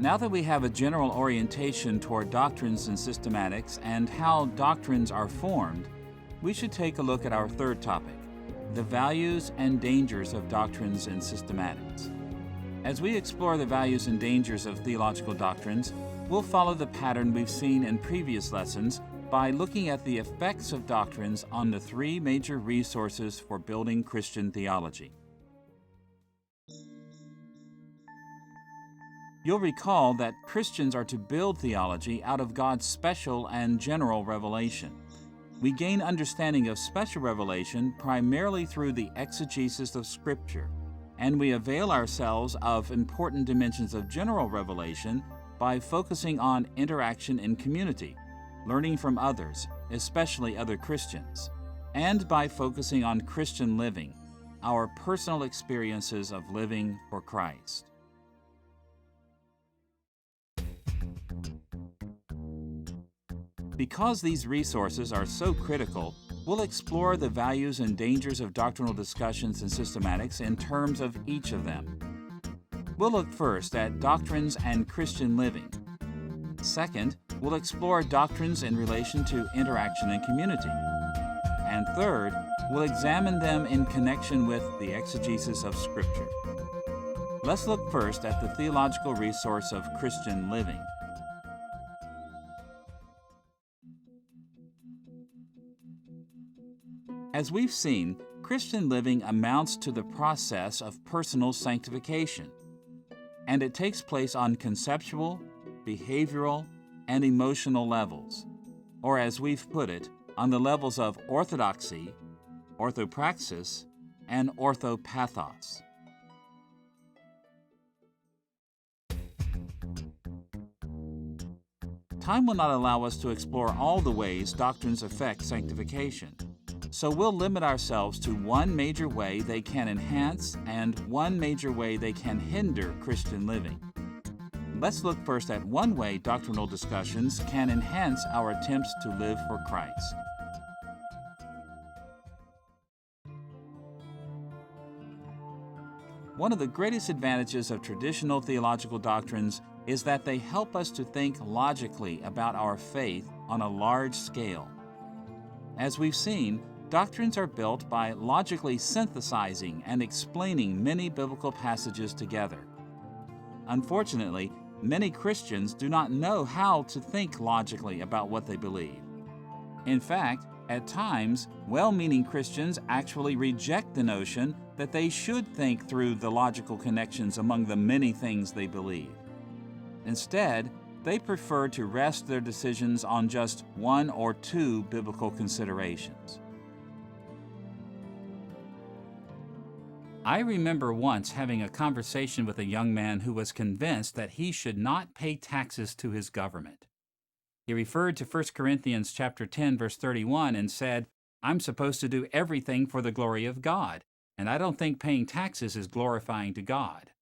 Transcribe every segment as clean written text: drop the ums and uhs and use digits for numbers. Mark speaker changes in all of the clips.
Speaker 1: Now that we have a general orientation toward doctrines and systematics and how doctrines are formed, we should take a look at our third topic, the values and dangers of doctrines and systematics. As we explore the values and dangers of theological doctrines, we'll follow the pattern we've seen in previous lessons by looking at the effects of doctrines on the three major resources for building Christian theology. You'll recall that Christians are to build theology out of God's special and general revelation. We gain understanding of special revelation primarily through the exegesis of Scripture, and we avail ourselves of important dimensions of general revelation by focusing on interaction in community, learning from others, especially other Christians, and by focusing on Christian living, our personal experiences of living for Christ. Because these resources are so critical, we'll explore the values and dangers of doctrinal discussions and systematics in terms of each of them. We'll look first at doctrines and Christian living. Second, we'll explore doctrines in relation to interaction and community. And third, we'll examine them in connection with the exegesis of Scripture. Let's look first at the theological resource of Christian living. As we've seen, Christian living amounts to the process of personal sanctification, and it takes place on conceptual, behavioral, and emotional levels, or as we've put it, on the levels of orthodoxy, orthopraxis, and orthopathos. Time will not allow us to explore all the ways doctrines affect sanctification. So we'll limit ourselves to one major way they can enhance and one major way they can hinder Christian living. Let's look first at one way doctrinal discussions can enhance our attempts to live for Christ. One of the greatest advantages of traditional theological doctrines is that they help us to think logically about our faith on a large scale. As we've seen, doctrines are built by logically synthesizing and explaining many biblical passages together. Unfortunately, many Christians do not know how to think logically about what they believe. In fact, at times, well-meaning Christians actually reject the notion that they should think through the logical connections among the many things they believe. Instead, they prefer to rest their decisions on just one or two biblical considerations. I remember once having a conversation with a young man who was convinced that he should not pay taxes to his government. He referred to 1 Corinthians chapter 10, verse 31 and said, "I'm supposed to do everything for the glory of God, and I don't think paying taxes is glorifying to God."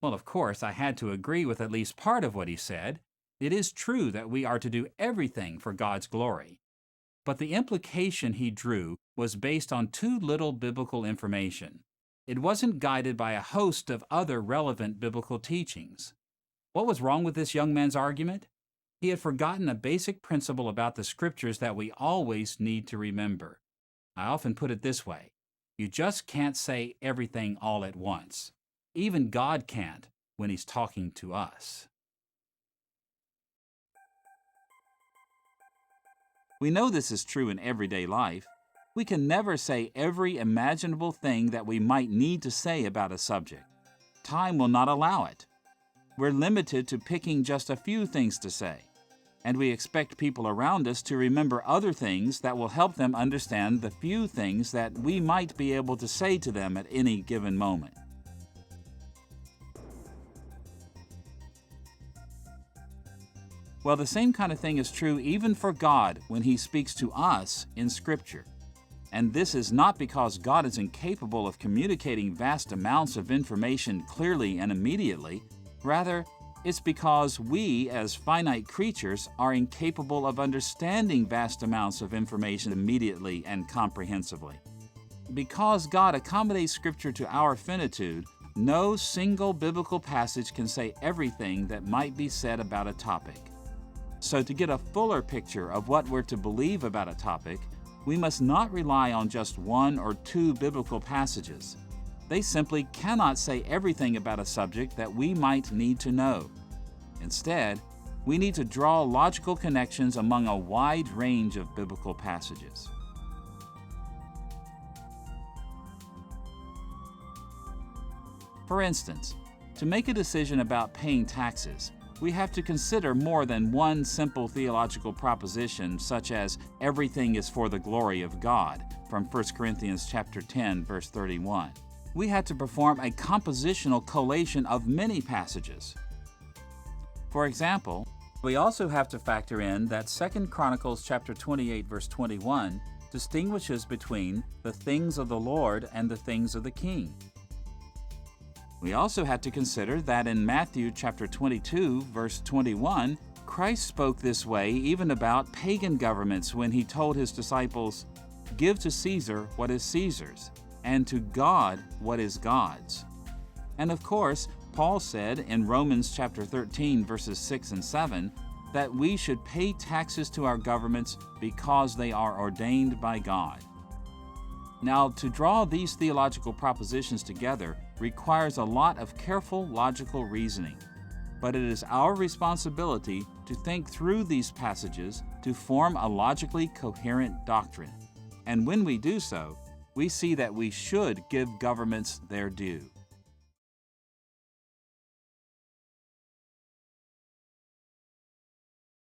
Speaker 1: Well, of course, I had to agree with at least part of what he said. It is true that we are to do everything for God's glory. But the implication he drew was based on too little biblical information. It wasn't guided by a host of other relevant biblical teachings. What was wrong with this young man's argument? He had forgotten a basic principle about the Scriptures that we always need to remember. I often put it this way: you just can't say everything all at once. Even God can't when He's talking to us. We know this is true in everyday life. We can never say every imaginable thing that we might need to say about a subject. Time will not allow it. We're limited to picking just a few things to say, and we expect people around us to remember other things that will help them understand the few things that we might be able to say to them at any given moment. Well, the same kind of thing is true even for God when He speaks to us in Scripture. And this is not because God is incapable of communicating vast amounts of information clearly and immediately. Rather, it's because we, as finite creatures, are incapable of understanding vast amounts of information immediately and comprehensively. Because God accommodates Scripture to our finitude, No single biblical passage can say everything that might be said about a topic. So to get a fuller picture of what we're to believe about a topic, we must not rely on just one or two biblical passages. They simply cannot say everything about a subject that we might need to know. Instead, we need to draw logical connections among a wide range of biblical passages. For instance, to make a decision about paying taxes, we have to consider more than one simple theological proposition, such as everything is for the glory of God, from 1 Corinthians chapter 10, verse 31. We have to perform a compositional collation of many passages. For example, we also have to factor in that 2 Chronicles chapter 28, verse 21 distinguishes between the things of the Lord and the things of the king. We also have to consider that in Matthew chapter 22, verse 21, Christ spoke this way even about pagan governments when he told his disciples, "Give to Caesar what is Caesar's, and to God what is God's." And of course, Paul said in Romans chapter 13, verses 6 and 7, that we should pay taxes to our governments because they are ordained by God. Now, to draw these theological propositions together requires a lot of careful logical reasoning, but it is our responsibility to think through these passages to form a logically coherent doctrine. And when we do so, we see that we should give governments their due.